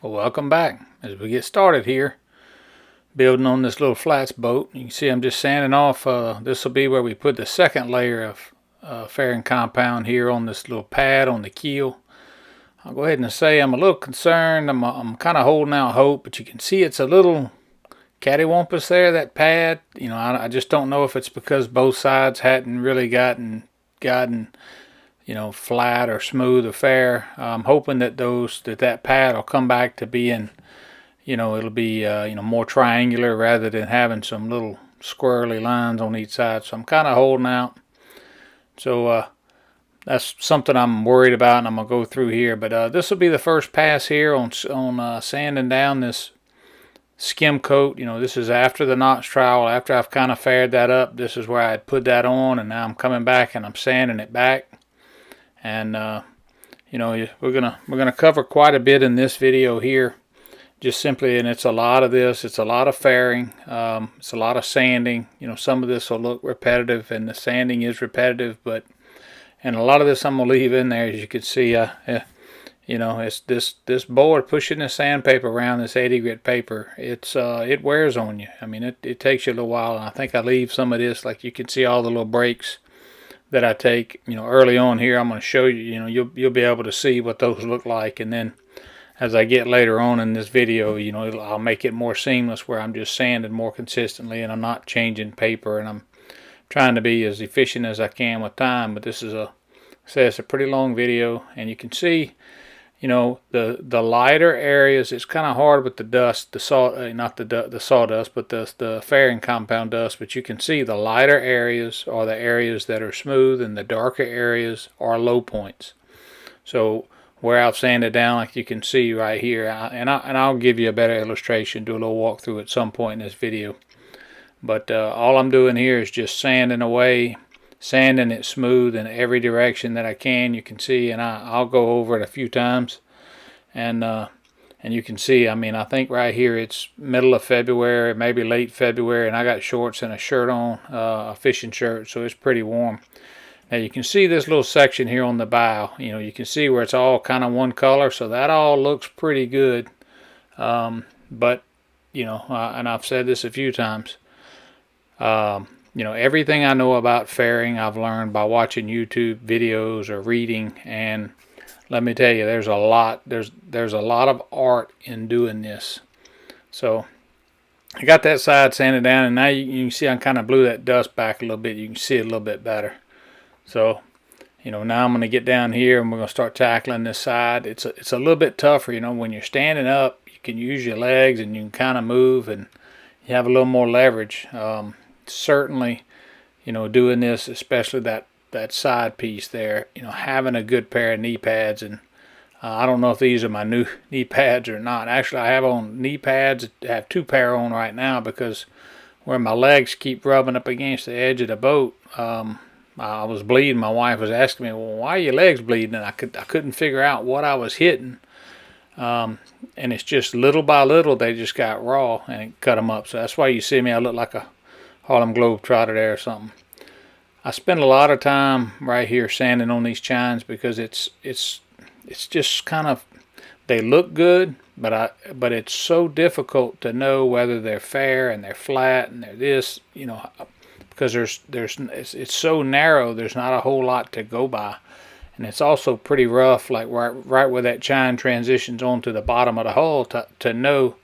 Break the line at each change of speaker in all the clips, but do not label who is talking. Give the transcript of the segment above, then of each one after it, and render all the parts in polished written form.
Well, welcome back. As we get started here, building on this little flats boat, you can see I'm just sanding off. This will be where we put the second layer of fairing compound here on this little pad on the keel. I'll go ahead and say I'm a little concerned. I'm kind of holding out hope, but you can see it's a little cattywampus there, that pad. I just don't know if it's because both sides hadn't really gotten flat or smooth or fair. I'm hoping that that pad will come back to being, it'll be more triangular rather than having some little squirrely lines on each side. So I'm kind of holding out. So that's something I'm worried about, and I'm gonna go through here. But this will be the first pass here on sanding down this skim coat. This is after the notch trowel. After I've kind of faired that up, this is where I had put that on, and now I'm coming back and I'm sanding it back. And we're gonna cover quite a bit in this video here, just simply, and it's a lot of this. It's a lot of fairing. It's a lot of sanding. Some of this will look repetitive, and the sanding is repetitive, and a lot of this I'm gonna leave in there. As you can see, it's this board pushing the sandpaper around, this 80 grit paper. It wears on you. I mean, it takes you a little while, and I think I leave some of this, like you can see all the little breaks that I take, early on here. I'm going to show you, you'll be able to see what those look like, and then as I get later on in this video, I'll make it more seamless where I'm just sanding more consistently and I'm not changing paper, and I'm trying to be as efficient as I can with time. But this is it's a pretty long video, and you can see, the lighter areas. It's kind of hard with the dust, not the sawdust, but the fairing compound dust. But you can see the lighter areas are the areas that are smooth, and the darker areas are low points. So where I've sanded down, like you can see right here, and I'll give you a better illustration, do a little walkthrough at some point in this video. But all I'm doing here is just sanding away, sanding it smooth in every direction that I can. You can see, and I'll go over it a few times, and you can see, I think right here it's middle of February, maybe late February, and I got shorts and a shirt on, a fishing shirt, so it's pretty warm. Now you can see this little section here on the bow. You can see where it's all kind of one color, so that all looks pretty good. But and I've said this a few times. Everything I know about fairing I've learned by watching YouTube videos or reading, and let me tell you, there's a lot of art in doing this. So I got that side sanded down, and now you can see I kind of blew that dust back a little bit. You can see it a little bit better. So now I'm going to get down here, and we're going to start tackling this side. It's a little bit tougher, when you're standing up. You can use your legs, and you can kind of move, and you have a little more leverage. Certainly, doing this, especially that side piece there, having a good pair of knee pads. And I don't know if these are my new knee pads or not. Actually, I have on knee pads. I have 2 pair on right now, because where my legs keep rubbing up against the edge of the boat, I was bleeding. My wife was asking me, well, why are your legs bleeding? And I couldn't figure out what I was hitting. And it's just little by little, they just got raw, and it cut them up. So that's why you see me, I look like a Harlem Globetrotter there or something. I spend a lot of time right here sanding on these chines, because it's just kind of, they look good, but it's so difficult to know whether they're fair and they're flat and they're this, because it's so narrow. There's not a whole lot to go by, and it's also pretty rough, like right where that chine transitions onto the bottom of the hull to know,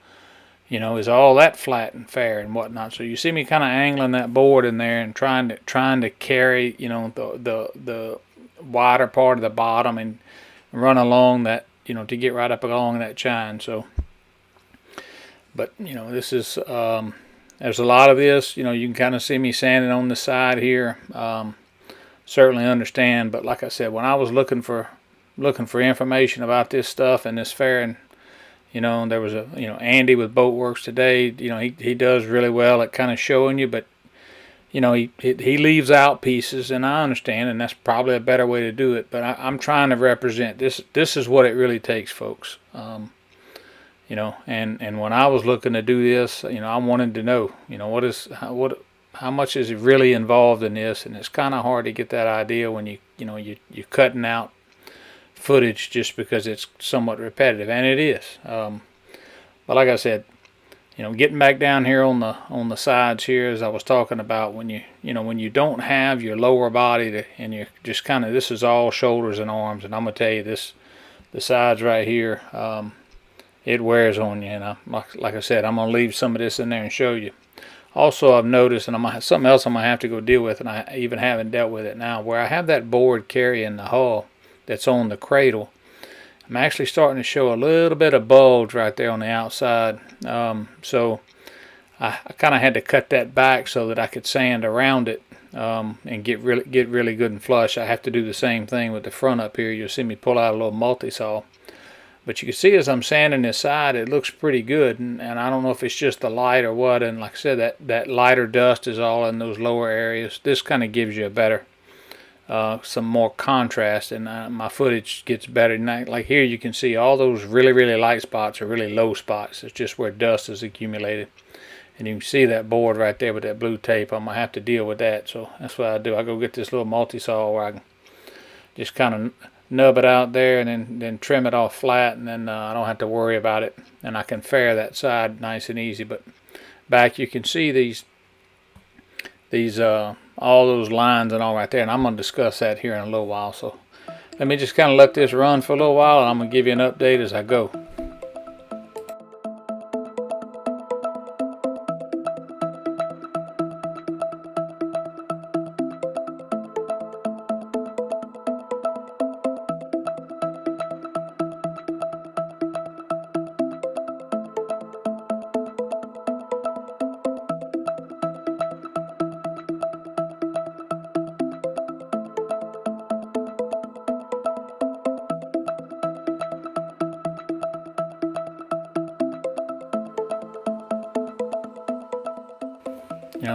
is all that flat and fair and whatnot. So you see me kind of angling that board in there and trying to carry, the wider part of the bottom and run along that, to get right up along that chine. So, but this is there's a lot of this. You can kind of see me sanding on the side here. Certainly understand, but like I said, when I was looking for information about this stuff and this fairing, there was Andy with Boatworks today. He does really well at kind of showing you, but he leaves out pieces, and I understand, and that's probably a better way to do it. But I'm trying to represent this. This is what it really takes, folks. And when I was looking to do this, I wanted to know, how much is it really involved in this, and it's kind of hard to get that idea when you're cutting out footage just because it's somewhat repetitive, and it is. But like I said, getting back down here on the sides here, as I was talking about, when when you don't have your lower body and you're just kind of, this is all shoulders and arms, and I'm gonna tell you this, the sides right here, it wears on you. And like I said, I'm gonna leave some of this in there and show you. Also, I've noticed, and something else I'm gonna have to go deal with, and I even haven't dealt with it now, where I have that board carrying the hull that's on the cradle. I'm actually starting to show a little bit of bulge right there on the outside. So I kind of had to cut that back so that I could sand around it and get really good and flush. I have to do the same thing with the front up here. You'll see me pull out a little multi-saw. But you can see as I'm sanding this side, it looks pretty good. And I don't know if it's just the light or what. And like I said, that lighter dust is all in those lower areas. This kind of gives you a better, some more contrast, and my footage gets better. Like here, you can see all those really light spots are really low spots. It's just where dust is accumulated. And you can see that board right there with that blue tape. I'm going to have to deal with that. So that's what I do. I go get this little multi-saw where I can just kind of nub it out there and then trim it off flat, and then I don't have to worry about it. And I can fair that side nice and easy. But back you can see these all those lines and all right there. And I'm going to discuss that here in a little while. So let me just kind of let this run for a little while, and I'm going to give you an update as I go.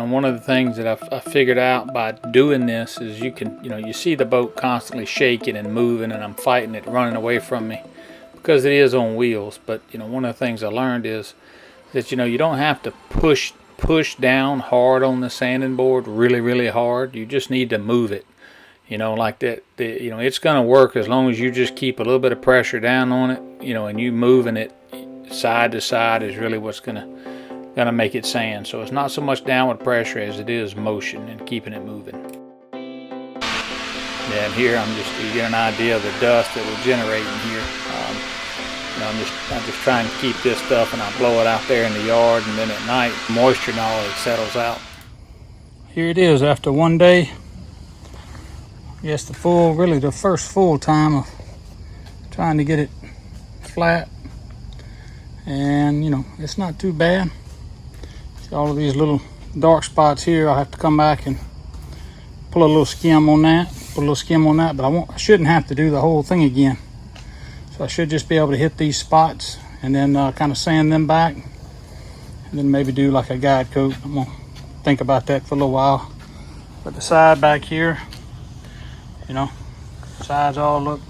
One of the things that I figured out by doing this is you can, you see the boat constantly shaking and moving, and I'm fighting it running away from me because it is on wheels. But one of the things I learned is that you don't have to push down hard on the sanding board really hard. You just need to move it, like that. It's gonna work as long as you just keep a little bit of pressure down on it, and you moving it side to side is really what's gonna make it sand. So it's not so much downward pressure as it is motion and keeping it moving. Yeah, and here you get an idea of the dust that will generate in here. I'm just trying to keep this stuff, and I blow it out there in the yard, and then at night moisture and all, it settles out. Here it is after one day. I guess the first full time of trying to get it flat, and it's not too bad. All of these little dark spots here, I'll have to come back and put a little skim on that, but I shouldn't have to do the whole thing again. So I should just be able to hit these spots and then kind of sand them back, and then maybe do like a guide coat. I'm gonna think about that for a little while. But the side back here, sides all look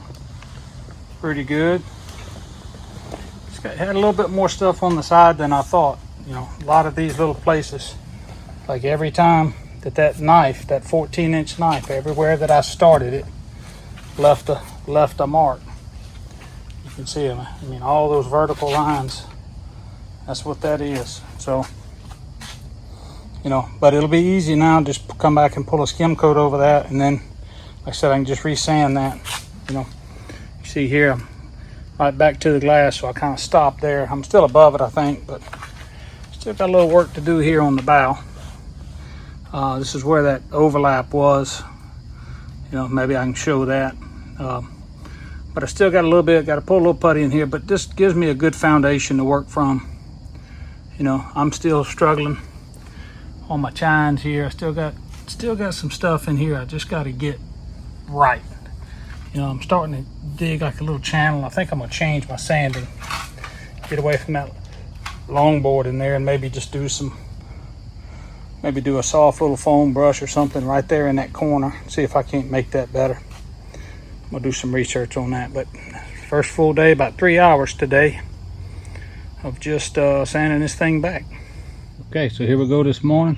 pretty good. Had a little bit more stuff on the side than I thought. A lot of these little places, like every time that knife, that 14-inch knife, everywhere that I started it, left a mark. You can see them. All those vertical lines, that's what that is. So, but it'll be easy now. Just come back and pull a skim coat over that, and then, like I said, I can just resand that. You see here, I'm right back to the glass, so I kind of stopped there. I'm still above it, I think, but still got a little work to do here on the bow. This is where that overlap was. Maybe I can show that. But I still got a little bit, got to pull a little putty in here, but this gives me a good foundation to work from. I'm still struggling on my chines here. I still got some stuff in here I just got to get right. I'm starting to dig like a little channel. I think I'm gonna change my sanding, get away from that longboard in there, and maybe just do a soft little foam brush or something right there in that corner. See if I can't make that better. I'm gonna do some research on that. But first full day, about 3 hours today of just sanding this thing back. Okay, so here we go this morning,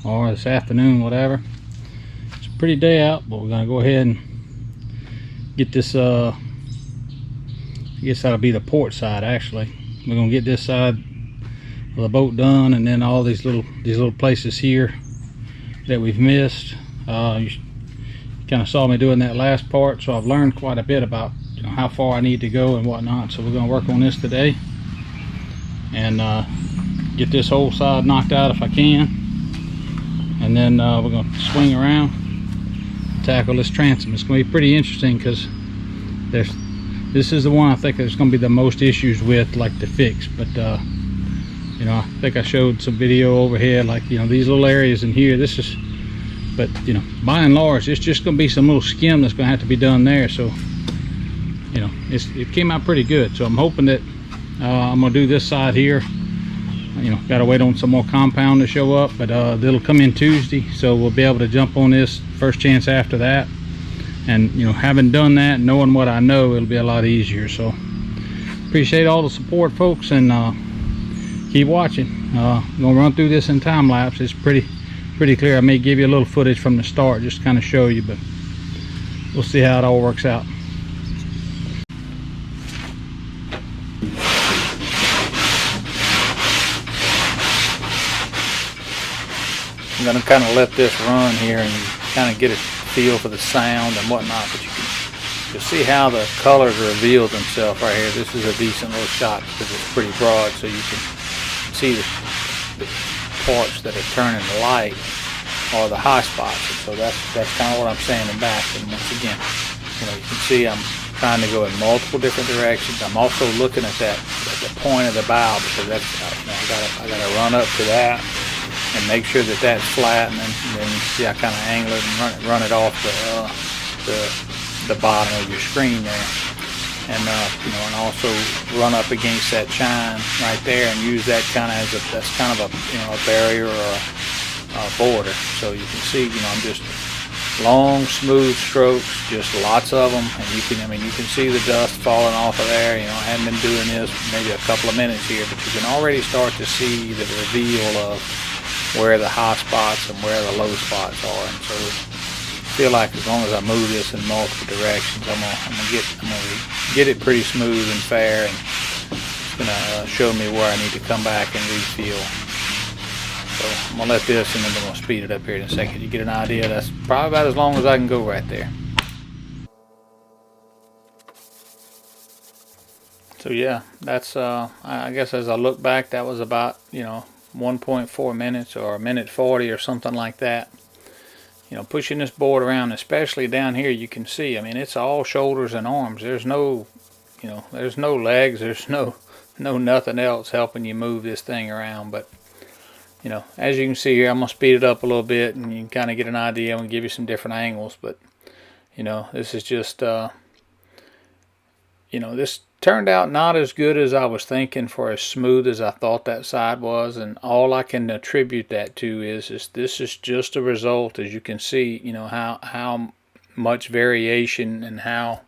or this afternoon, whatever. It's a pretty day out, but we're gonna go ahead and get this, I guess that'll be the port side actually.
we're gonna get this side of the boat done, and then all these little places here that we've missed. You kind of saw me doing that last part, so I've learned quite a bit about, you know, how far I need to go and whatnot. So we're gonna work on this today and get this whole side knocked out if I can, and then we're gonna swing around, tackle this transom. It's gonna be pretty interesting because this is the one I think there's gonna be the most issues with, like, to fix. But you know, I think I showed some video overhead, like, you know, these little areas in here. But you know, by and large, it's just gonna be some little skim that's gonna have to be done there. So, you know, it came out pretty good. So I'm hoping that I'm gonna do this side here. You know, gotta wait on some more compound to show up, but it'll come in Tuesday, so we'll be able to jump on this first chance after that. And you know, having done that, knowing what I know, it'll be a lot easier. So appreciate all the support, folks, and keep watching. I'm gonna run through this in time lapse. It's pretty clear. I may give you a little footage from the start just to kind of show you, but we'll see how it all works out.
I'm going to kind of let this run here and kind of get a feel for the sound and whatnot, but you'll see how the colors reveal themselves right here. This is a decent little shot because it's pretty broad, so you can see the parts that are turning light are the high spots. And so that's kind of what I'm sanding back. And once again, you know, you can see I'm trying to go in multiple different directions. I'm also looking at the point of the bow, because that's, I gotta run up to that and make sure that that's flat, and then you see I kind of angle it and run it off the bottom of your screen there, and you know, and also run up against that chine right there and use that kind of as that's kind of a, you know, a barrier or a border. So you can see, you know, I'm just long smooth strokes, just lots of them, and you can, I mean, you can see the dust falling off of there. You know, I haven't been doing this maybe a couple of minutes here, but you can already start to see the reveal of where the high spots and where the low spots are. And so I feel like as long as I move this in multiple directions, I'm gonna get it pretty smooth and fair, and it's gonna show me where I need to come back and refill. So I'm gonna let this, and then I'm gonna speed it up here in a second. You get an idea. That's probably about as long as I can go right there. So yeah, that's I guess as I look back, that was about, you know, 1.4 minutes or 1:40 or something like that. You know, pushing this board around, especially down here, you can see, I mean, it's all shoulders and arms. There's no, you know, there's no legs, there's no nothing else helping you move this thing around. But you know, as you can see here, I'm gonna speed it up a little bit, and you can kind of get an idea and give you some different angles. But you know, this is just you know, this turned out not as good as I was thinking, for as smooth as I thought that side was, and all I can attribute that to is this is just a result, as you can see, you know, how much variation, and how,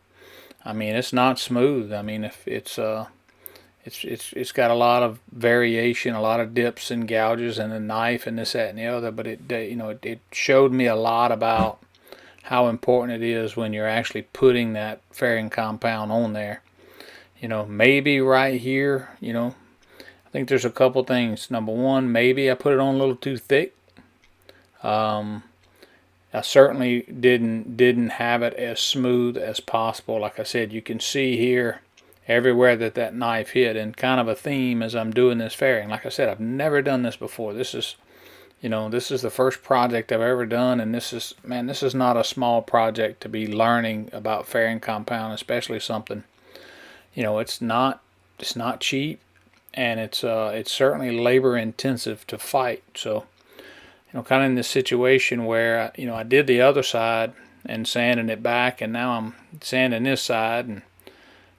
I mean, it's not smooth. I mean, if it's got a lot of variation, a lot of dips and gouges, and a knife and this, that, and the other. But it, you know, it showed me a lot about how important it is when you're actually putting that fairing compound on there. You know, maybe right here, you know, I think there's a couple things. Number one, maybe I put it on a little too thick. I certainly didn't have it as smooth as possible. Like I said, you can see here everywhere that knife hit, and kind of a theme as I'm doing this fairing. Like I said, I've never done this before. This is, you know, this is the first project I've ever done, and this is, man, this is not a small project to be learning about fairing compound, especially something, you know, it's not cheap, and it's certainly labor intensive to fight. So, you know, kind of in this situation where, you know, I did the other side and sanding it back, and now I'm sanding this side, and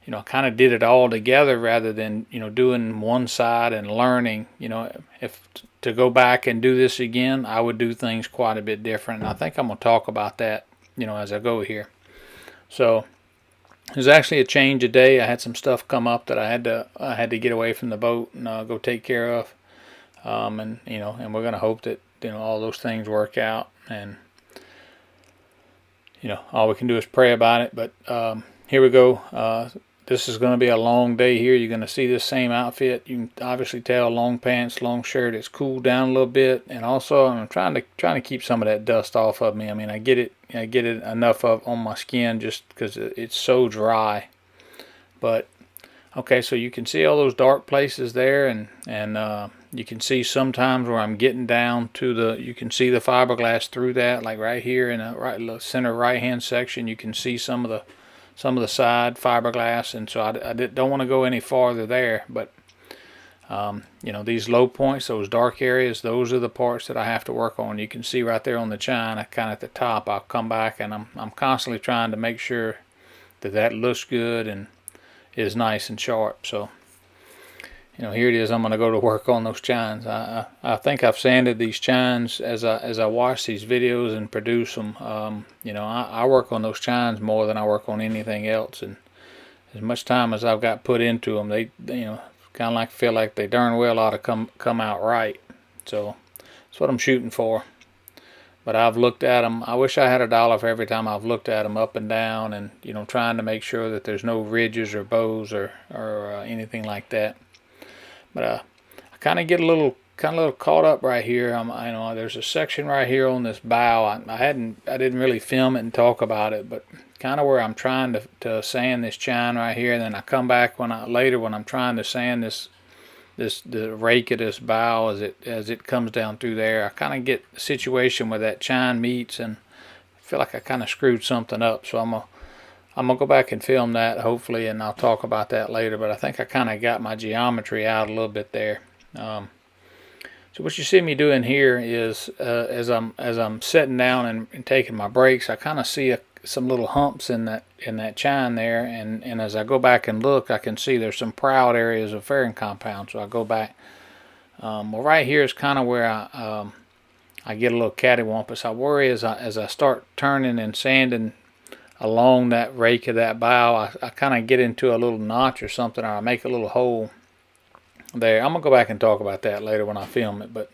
you know, I kind of did it all together rather than, you know, doing one side and learning. You know, if to go back and do this again, I would do things quite a bit different. And I think I'm going to talk about that, you know, as I go here. So there's actually a change of day. I had some stuff come up that I had to get away from the boat and go take care of. And you know, and we're going to hope that, you know, all those things work out. And you know, all we can do is pray about it. But here we go. this is going to be a long day here. You're going to see this same outfit. You can obviously tell, long pants, long shirt. It's cooled down a little bit, and also I'm trying to keep some of that dust off of me. I mean, I get it enough of on my skin just because it's so dry. But okay, so you can see all those dark places there, and you can see sometimes where I'm getting down to you can see the fiberglass through that, like right here in the center right hand section. You can see some of the side fiberglass, and so I don't want to go any farther there. But you know, these low points, those dark areas, those are the parts that I have to work on. You can see right there on the chine, kind of at the top. I'll come back, and I'm constantly trying to make sure that looks good and is nice and sharp. So, you know, here it is. I'm going to go to work on those chines. I think I've sanded these chines as I watch these videos and produce them. You know, I work on those chines more than I work on anything else, and as much time as I've got put into them, they you know, kind of like feel like they darn well ought to come out right. So that's what I'm shooting for. But I've looked at them. I wish I had $1 for every time I've looked at them up and down, and you know, trying to make sure that there's no ridges or bows or anything like that. But I kind of get a little caught up right here. I know there's a section right here on this bow. I didn't really film it and talk about it, but kind of where I'm trying to sand this chine right here, and then I come back later when I'm trying to sand the rake of this bow as it comes down through there. I kind of get a situation where that chine meets, and I feel like I kind of screwed something up. So I'm gonna go back and film that hopefully, and I'll talk about that later. But I think I kind of got my geometry out a little bit there. So what you see me doing here is as I'm sitting down and taking my breaks, I kind of see some little humps in that chine there, and as I go back and look, I can see there's some proud areas of fairing compound. So I go back. Well, right here is kind of where I get a little cattywampus. I worry as I start turning and sanding along that rake of that bow, I kind of get into a little notch or something, or I make a little hole there. I'm gonna go back and talk about that later when I film it. But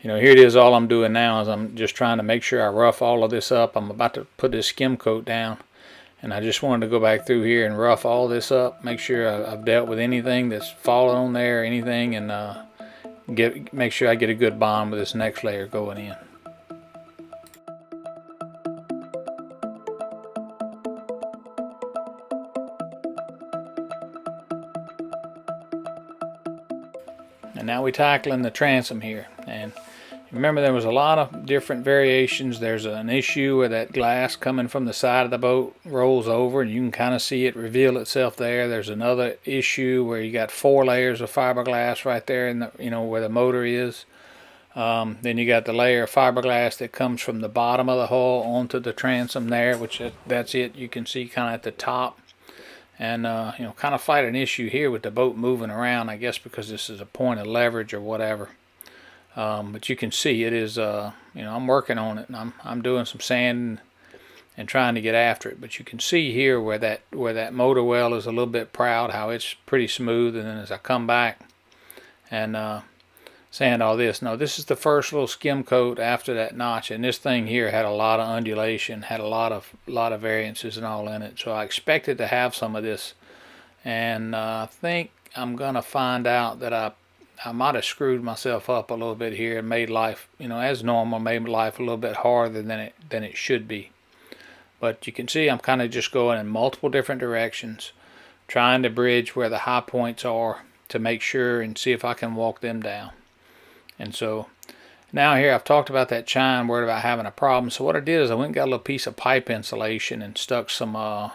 you know, here it is. All I'm doing now is I'm just trying to make sure I rough all of this up. I'm about to put this skim coat down, and I just wanted to go back through here and rough all this up, make sure I've dealt with anything that's fallen on there or anything, and make sure I get a good bond with this next layer going in. And now we're tackling the transom here, and remember, there was a lot of different variations. There's an issue where that glass coming from the side of the boat rolls over, and you can kind of see it reveal itself there. There's another issue where you got 4 layers of fiberglass right there in where the motor is. Then you got the layer of fiberglass that comes from the bottom of the hull onto the transom there, which that's it. You can see kind of at the top. And kind of fight an issue here with the boat moving around, I guess because this is a point of leverage or whatever. But you can see it is, I'm working on it, and I'm doing some sanding and trying to get after it. But you can see here where that motor well is a little bit proud, how it's pretty smooth. And then as I come back and sand all this, now this is the first little skim coat after that notch, and this thing here had a lot of undulation, had a lot of variances and all in it. So I expected to have some of this, and I think I'm gonna find out that I might have screwed myself up a little bit here and made life, as normal, made life a little bit harder than it should be. But you can see I'm kind of just going in multiple different directions, trying to bridge where the high points are to make sure and see if I can walk them down. And so now here I've talked about that chine, worried about having a problem. So what I did is I went and got a little piece of pipe insulation and stuck some of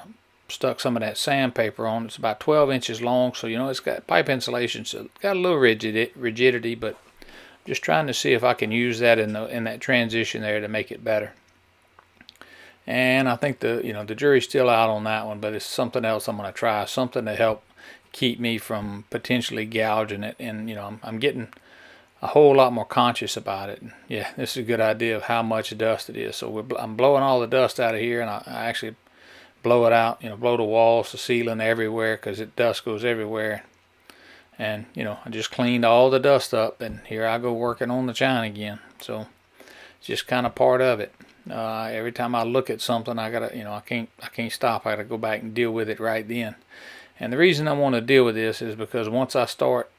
that sandpaper on. It's about 12 inches long, so it's got pipe insulation, so it's got a little rigidity, but just trying to see if I can use that in that transition there to make it better. And I think the jury's still out on that one, but it's something else I'm going to try, something to help keep me from potentially gouging it. And I'm getting a whole lot more conscious about it. And yeah, this is a good idea of how much dust it is. So I'm blowing all the dust out of here, and I actually blow it out, blow the walls, the ceiling, everywhere, because dust goes everywhere. And I just cleaned all the dust up, and here I go working on the chine again. So it's just kind of part of it. Every time I look at something, I gotta, I can't stop. I gotta go back and deal with it right then. And the reason I want to deal with this is because once I start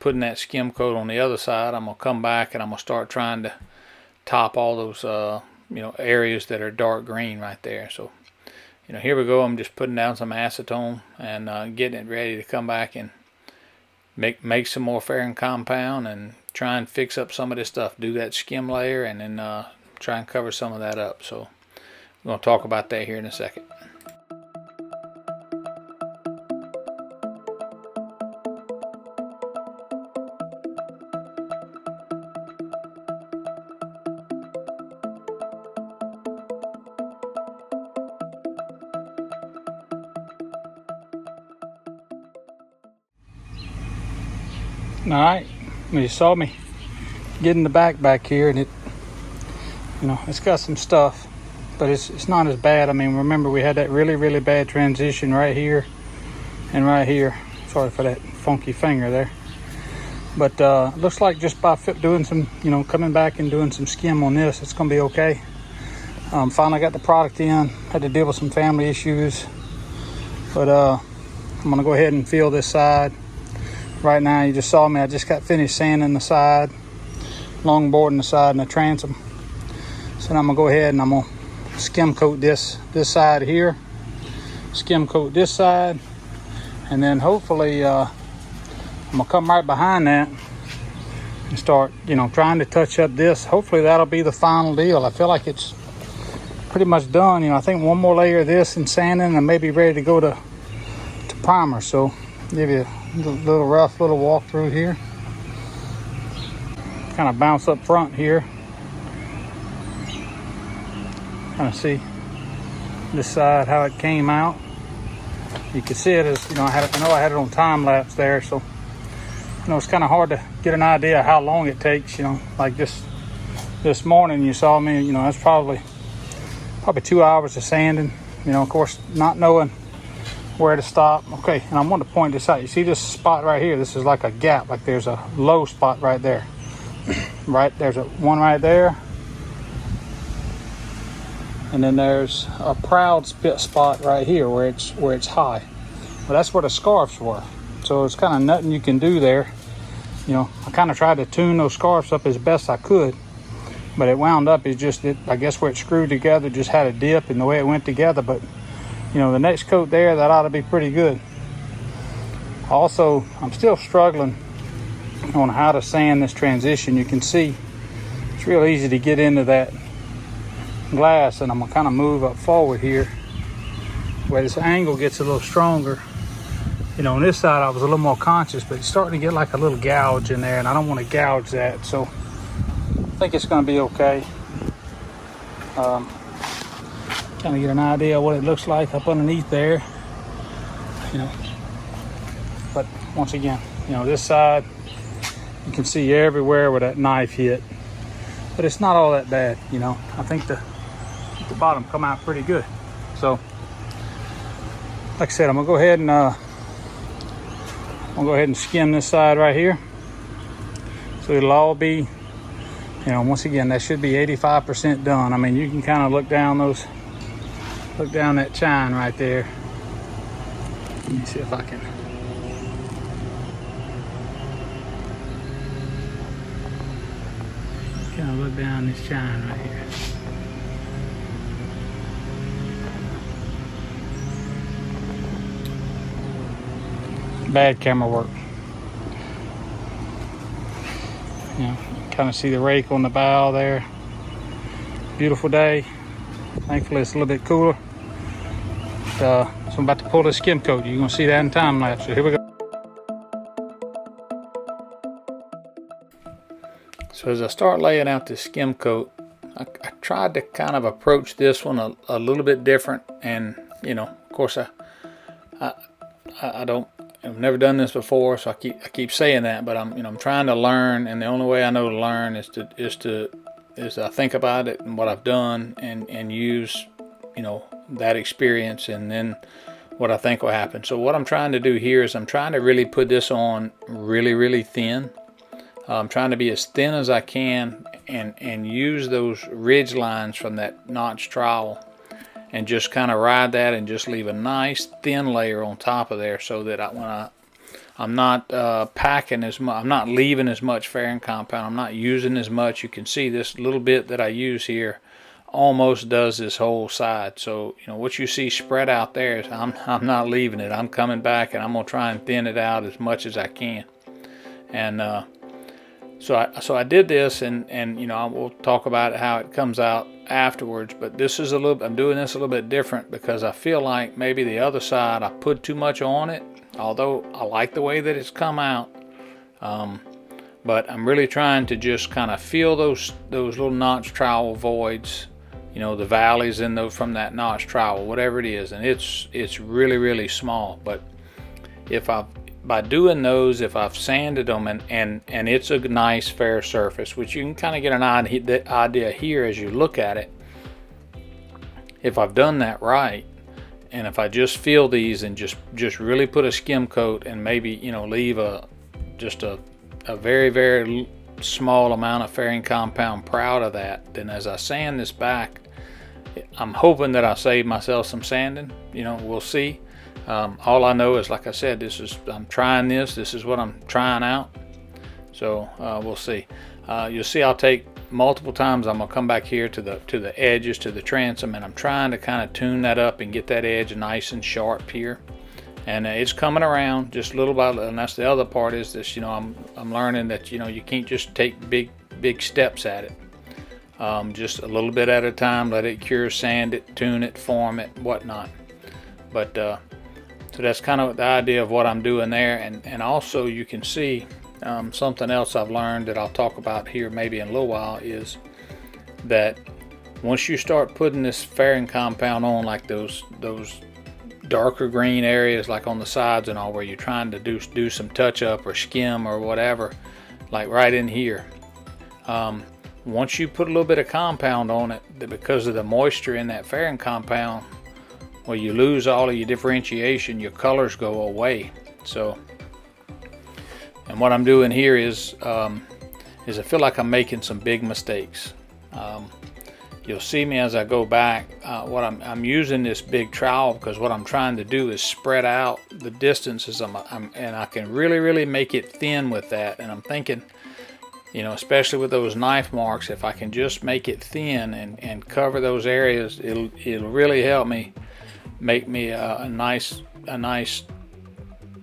putting that skim coat on the other side, I'm going to come back and I'm going to start trying to top all those areas that are dark green right there. So here we go. I'm just putting down some acetone and getting it ready to come back and make some more fairing compound and try and fix up some of this stuff. Do that skim layer and then try and cover some of that up. So we're going to talk about that here in a second.
All right, you saw me getting the back here, and it's got some stuff, but it's not as bad. I mean, remember we had that really bad transition right here and right here. Sorry for that funky finger there, but looks like just by doing some, coming back and doing some skim on this, it's gonna be okay. Finally got the product in. Had to deal with some family issues, but I'm gonna go ahead and fill this side. Right now, you just saw me, I just got finished sanding the side, longboarding the side in the transom. So now I'm gonna go ahead and I'm gonna skim coat this side here, skim coat this side, and then hopefully I'm gonna come right behind that and start, trying to touch up this. Hopefully that'll be the final deal. I feel like it's pretty much done. I think one more layer of this and sanding and maybe ready to go to primer. So give you a little rough little walkthrough here. Kind of bounce up front here. Kind of see this side how it came out. You can see it as I had it on time lapse there, so it's kind of hard to get an idea how long it takes. Like this morning you saw me. That's probably 2 hours of sanding. Of course, not knowing where to stop. Okay, and I want to point this out. You see this spot right here? This is like a gap, like there's a low spot right there. Right, there's one right there, and then there's a proud spot right here where it's high. Well, that's where the scarfs were. So it's kind of nothing you can do there. I kind of tried to tune those scarfs up as best I could, but it wound up, I guess where it screwed together just had a dip in the way it went together. But the next coat there, that ought to be pretty good. Also, I'm still struggling on how to sand this transition. You can see it's real easy to get into that glass, and I'm gonna kind of move up forward here where this angle gets a little stronger. On this side I was a little more conscious, but it's starting to get like a little gouge in there, and I don't want to gouge that, so I think it's going to be okay. Kind of get an idea of what it looks like up underneath there, but once again, this side you can see everywhere where that knife hit, but it's not all that bad. I think the bottom come out pretty good. So like I said, I'm gonna go ahead and skim this side right here, so it'll all be, once again, that should be 85% done. I mean, you can kind of look down that chine right there. Let me see if I can. Kind of look down this chine right here. Bad camera work. Kind of see the rake on the bow there. Beautiful day. Thankfully it's a little bit cooler. So I'm about to pull the skim coat. You're gonna see that in time lapse. So here we go.
So as I start laying out this skim coat, I tried to kind of approach this one a little bit different, and of course I've never done this before, so I keep saying that, but I'm trying to learn, and the only way I know to learn is to I think about it and what I've done and use that experience, and then what I think will happen. So what I'm trying to do here is I'm trying to really put this on really thin. I'm trying to be as thin as I can and use those ridge lines from that notch trowel and just kind of ride that and just leave a nice thin layer on top of there, so that I'm not packing as much, I'm not leaving as much fairing compound, I'm not using as much. You can see this little bit that I use here almost does this whole side. So what you see spread out there is I'm not leaving it. I'm coming back and I'm gonna try and thin it out as much as I can. And so I did this, and we'll talk about how it comes out afterwards. But this is I'm doing this a little bit different because I feel like maybe the other side I put too much on it, although I like the way that it's come out. But I'm really trying to just kind of feel those little notch trowel voids, the valleys from that notch trowel, whatever it is. And it's really, really small. But by doing those, if I've sanded them and it's a nice fair surface, which you can kind of get an idea here as you look at it, if I've done that right, and if I just feel these and just really put a skim coat and maybe leave just a very, very small amount of fairing compound proud of that, then as I sand this back, I'm hoping that I save myself some sanding. We'll see. All I know is, like I said, I'm trying this. This is what I'm trying out. So we'll see. You'll see I'll take multiple times. I'm gonna come back here to the edges, to the transom, and I'm trying to kind of tune that up and get that edge nice and sharp here. And it's coming around just little by little. And that's the other part is this. I'm learning that you can't just take big steps at it. Just a little bit at a time. Let it cure, sand it, tune it, form it, whatnot. But so that's kind of the idea of what I'm doing there. And also you can see something else I've learned that I'll talk about here maybe in a little while is that once you start putting this fairing compound on, like those darker green areas like on the sides and all, where you're trying to do some touch up or skim or whatever, like right in here, once you put a little bit of compound on it, because of the moisture in that fairing compound, well, you lose all of your differentiation, your colors go away. So, and what I'm doing here is I feel like I'm making some big mistakes. You'll see me as I go back. I'm using this big trowel because what I'm trying to do is spread out the distances. And I can really, really make it thin with that. And I'm thinking, especially with those knife marks, if I can just make it thin and cover those areas, it'll really help me make me a nice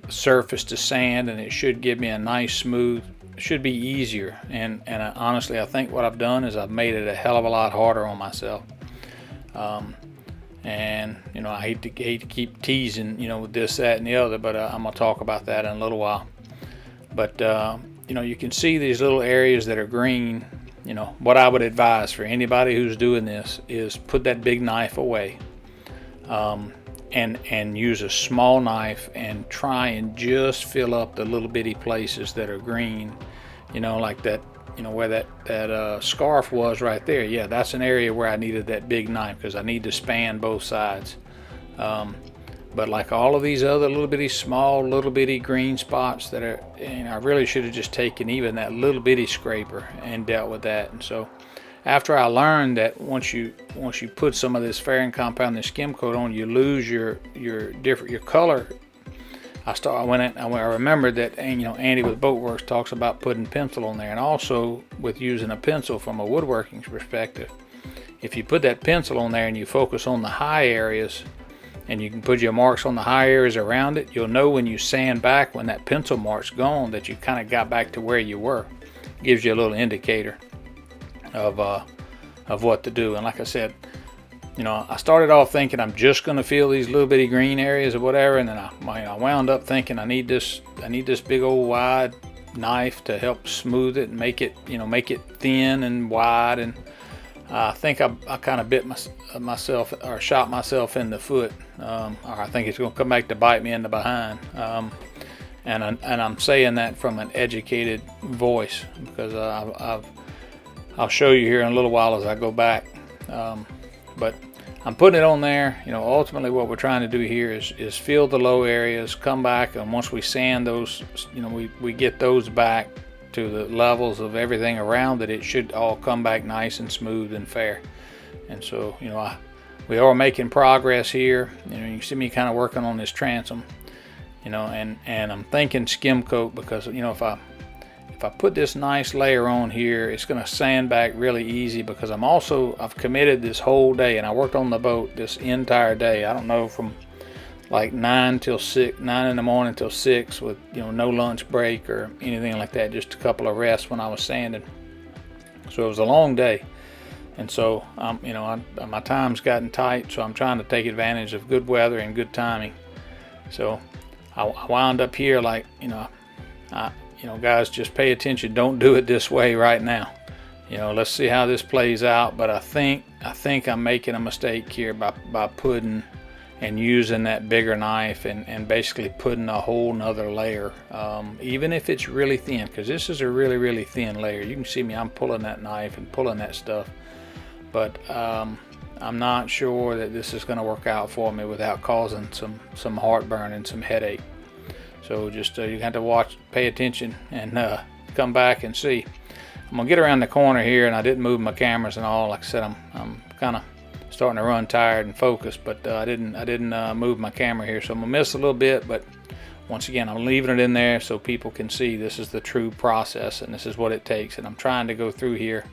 surface to sand, and it should give me a nice smooth. Should be easier, and honestly, I think what I've done is I've made it a hell of a lot harder on myself. And I hate to keep teasing with this, that, and the other, but I'm gonna talk about that in a little while. But you can see these little areas that are green. What I would advise for anybody who's doing this is put that big knife away, and use a small knife and try and just fill up the little bitty places that are green, like that, where that scarf was right there. Yeah, that's an area where I needed that big knife because I need to span both sides. But like all of these other little bitty green spots that are, I really should have just taken even that little bitty scraper and dealt with that. And so after I learned that once you put some of this fairing compound, this skim coat on, you lose your color. I remembered that Andy with Boatworks talks about putting pencil on there, and also with using a pencil from a woodworking perspective. If you put that pencil on there and you focus on the high areas, and you can put your marks on the high areas around it, you'll know when you sand back, when that pencil mark's gone, that you kind of got back to where you were. It gives you a little indicator of what to do. And like I said, I started off thinking I'm just going to feel these little bitty green areas or whatever, and then I wound up thinking I need this big old wide knife to help smooth it and make it thin and wide. And I think I kind of bit myself or shot myself in the foot, or I think it's going to come back to bite me in the behind. And I'm saying that from an educated voice because I'll show you here in a little while as I go back. But I'm putting it on there. Ultimately what we're trying to do here is fill the low areas, come back, and once we sand those, we get those back to the levels of everything around it, it should all come back nice and smooth and fair. And so, we are making progress here. You know, you can see me kind of working on this transom, you know, and I'm thinking skim coat, because, you know, if I put this nice layer on here, it's going to sand back really easy, because I've committed this whole day, and I worked on the boat this entire day. I don't know, from like 9 in the morning till 6, with, you know, no lunch break or anything like that, just a couple of rests when I was sanding. So it was a long day, and so you know, my time's gotten tight, so I'm trying to take advantage of good weather and good timing. So I wound up here, like, you know, guys, just pay attention. Don't do it this way right now. You know, let's see how this plays out. But I think I'm making a mistake here by putting and using that bigger knife and basically putting a whole nother layer, even if it's really thin, because this is a really thin layer. You can see me, I'm pulling that knife and pulling that stuff, but I'm not sure that this is going to work out for me without causing some heartburn and some headache. So just you have to watch, pay attention, and come back and see. I'm gonna get around the corner here, and I didn't move my cameras and all. Like I said, I'm kind of starting to run tired and focus, but I didn't move my camera here, so I'm gonna miss a little bit. But once again, I'm leaving it in there so people can see this is the true process, and this is what it takes. And I'm trying to go through here,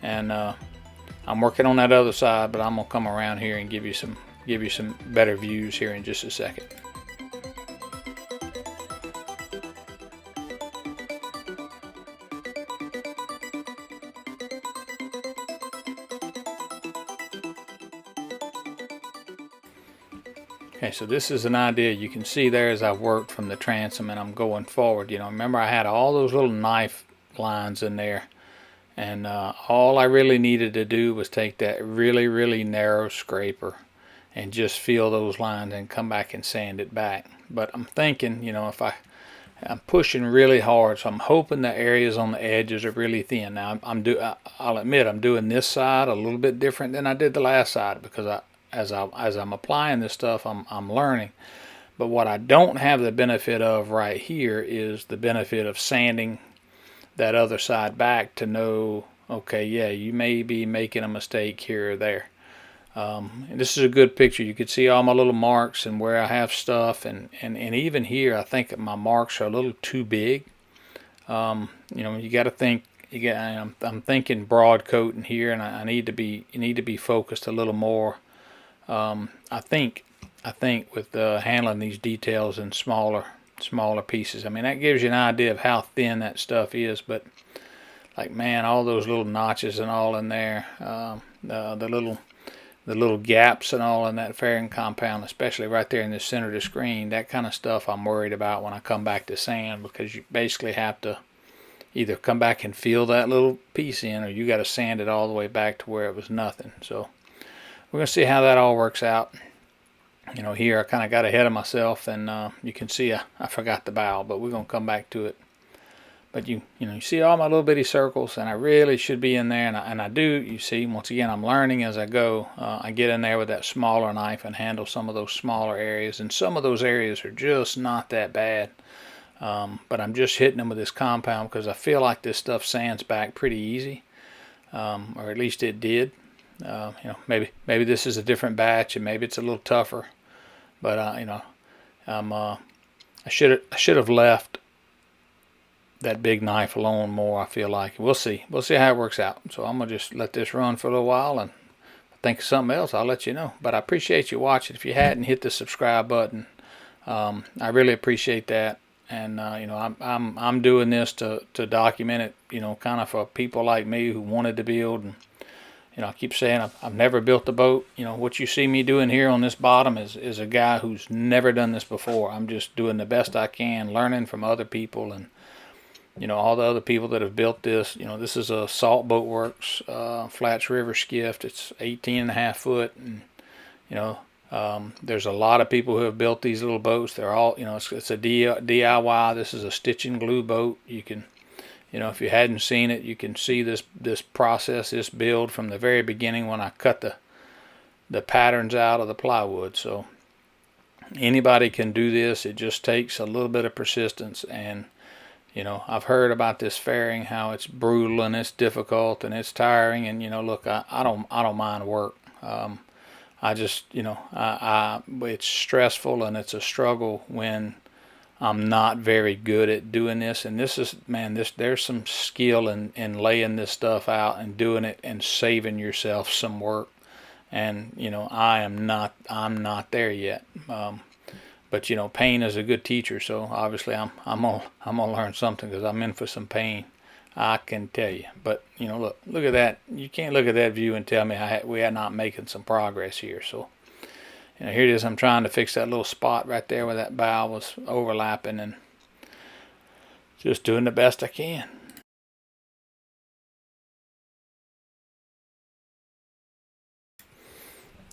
and I'm working on that other side, but I'm gonna come around here and give you some better views here in just a second. Okay, so this is an idea you can see there as I've worked from the transom and I'm going forward. You know, remember I had all those little knife lines in there, and all I really needed to do was take that really narrow scraper and just feel those lines and come back and sand it back. But I'm thinking, you know, if I'm pushing really hard, so I'm hoping the areas on the edges are really thin. Now I'll admit I'm doing this side a little bit different than I did the last side, because as I'm applying this stuff, I'm learning. But what I don't have the benefit of right here is the benefit of sanding that other side back to know, okay, yeah, you may be making a mistake here or there. And this is a good picture. You can see all my little marks and where I have stuff, and even here I think my marks are a little too big. You know, you got to think. I'm thinking broad coat in here, and I need to be focused a little more. I think with handling these details in smaller pieces. I mean, that gives you an idea of how thin that stuff is. But like, man, all those little notches and all in there, the little gaps and all in that fairing compound, especially right there in the center of the screen, that kind of stuff I'm worried about when I come back to sand, because you basically have to either come back and fill that little piece in, or you got to sand it all the way back to where it was nothing. So we're going to see how that all works out. You know, here I kind of got ahead of myself, and you can see I forgot the bow, but we're going to come back to it. But you know, you see all my little bitty circles, and I really should be in there, and I do. You see, once again, I'm learning as I go. I get in there with that smaller knife and handle some of those smaller areas, and some of those areas are just not that bad. But I'm just hitting them with this compound because I feel like this stuff sands back pretty easy, or at least it did. You know, maybe this is a different batch, and maybe it's a little tougher. But you know, I should have left that big knife alone more. I feel like we'll see how it works out. So I'm gonna just let this run for a little while, and if I think of something else, I'll let you know. But I appreciate you watching. If you hadn't hit the subscribe button, I really appreciate that. And you know, I'm doing this to document it, you know, kind of for people like me who wanted to build. And you know, I keep saying I've never built a boat. You know, what you see me doing here on this bottom is a guy who's never done this before. I'm just doing the best I can, learning from other people, and you know, all the other people that have built this. You know, this is a Salt Boatworks Flats River skiff. It's 18.5 foot, and you know, there's a lot of people who have built these little boats. They're all, you know, it's a DIY. This is a stitch and glue boat. You can, you know, if you hadn't seen it, you can see this process, this build from the very beginning when I cut the patterns out of the plywood. So anybody can do this. It just takes a little bit of persistence. And you know, I've heard about this fairing, how it's brutal and it's difficult and it's tiring. And you know, look, I don't mind work. I just, it's stressful and it's a struggle when I'm not very good at doing this. And this is, man, there's some skill in laying this stuff out and doing it and saving yourself some work. And I'm not there yet. But pain is a good teacher. So obviously I'm gonna learn something, because I'm in for some pain, I can tell you. But look at that. You can't look at that view and tell me we are not making some progress here. So here it is. I'm trying to fix that little spot right there where that bow was overlapping, and just doing the best I can.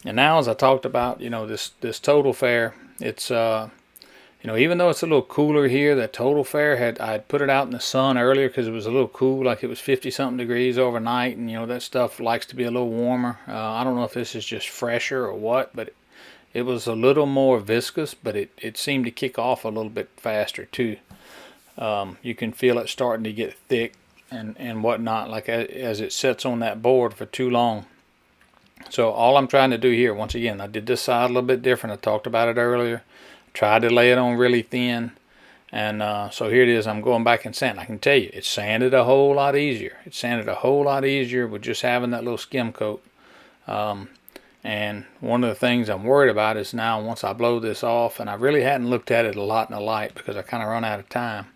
And now, as I talked about, this total fair, it's even though it's a little cooler here, that total fair I had put it out in the sun earlier because it was a little cool, like it was 50 something degrees overnight, and that stuff likes to be a little warmer. I don't know if this is just fresher or what, but it was a little more viscous, but it seemed to kick off a little bit faster too. You can feel it starting to get thick and whatnot, like as it sits on that board for too long. So all I'm trying to do here, once again, I did this side a little bit different. I talked about it earlier. Tried to lay it on really thin. And so here it is. I'm going back and sanding. I can tell you, it sanded a whole lot easier. It sanded a whole lot easier with just having that little skim coat. And one of the things I'm worried about is now, once I blow this off, and I really hadn't looked at it a lot in the light because I kind of run out of time,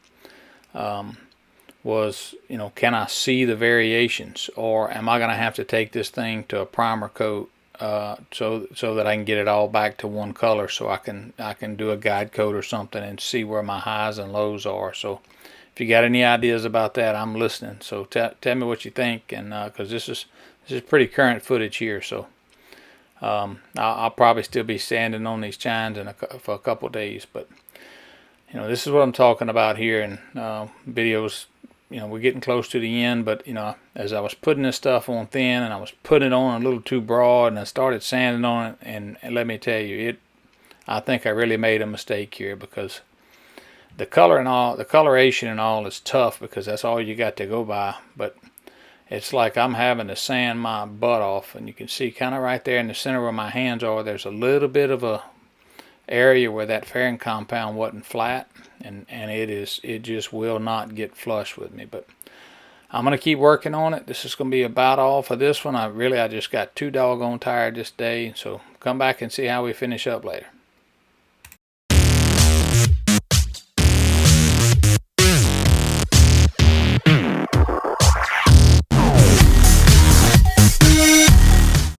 was, can I see the variations, or am I going to have to take this thing to a primer coat so that I can get it all back to one color, so I can do a guide coat or something and see where my highs and lows are. So if you got any ideas about that, I'm listening. So tell me what you think, and because this is pretty current footage here. So I'll probably still be sanding on these chines for a couple days, but this is what I'm talking about here. And videos, we're getting close to the end, but as I was putting this stuff on thin, and I was putting it on a little too broad, and I started sanding on it, and let me tell you, I think I really made a mistake here, because the color and all, the coloration and all is tough, because that's all you got to go by. But it's like I'm having to sand my butt off, and you can see kind of right there in the center where my hands are, there's a little bit of a area where that fairing compound wasn't flat, and it just will not get flush with me. But I'm going to keep working on it. This is going to be about all for this one. I just got too doggone tired this day, so come back and see how we finish up later.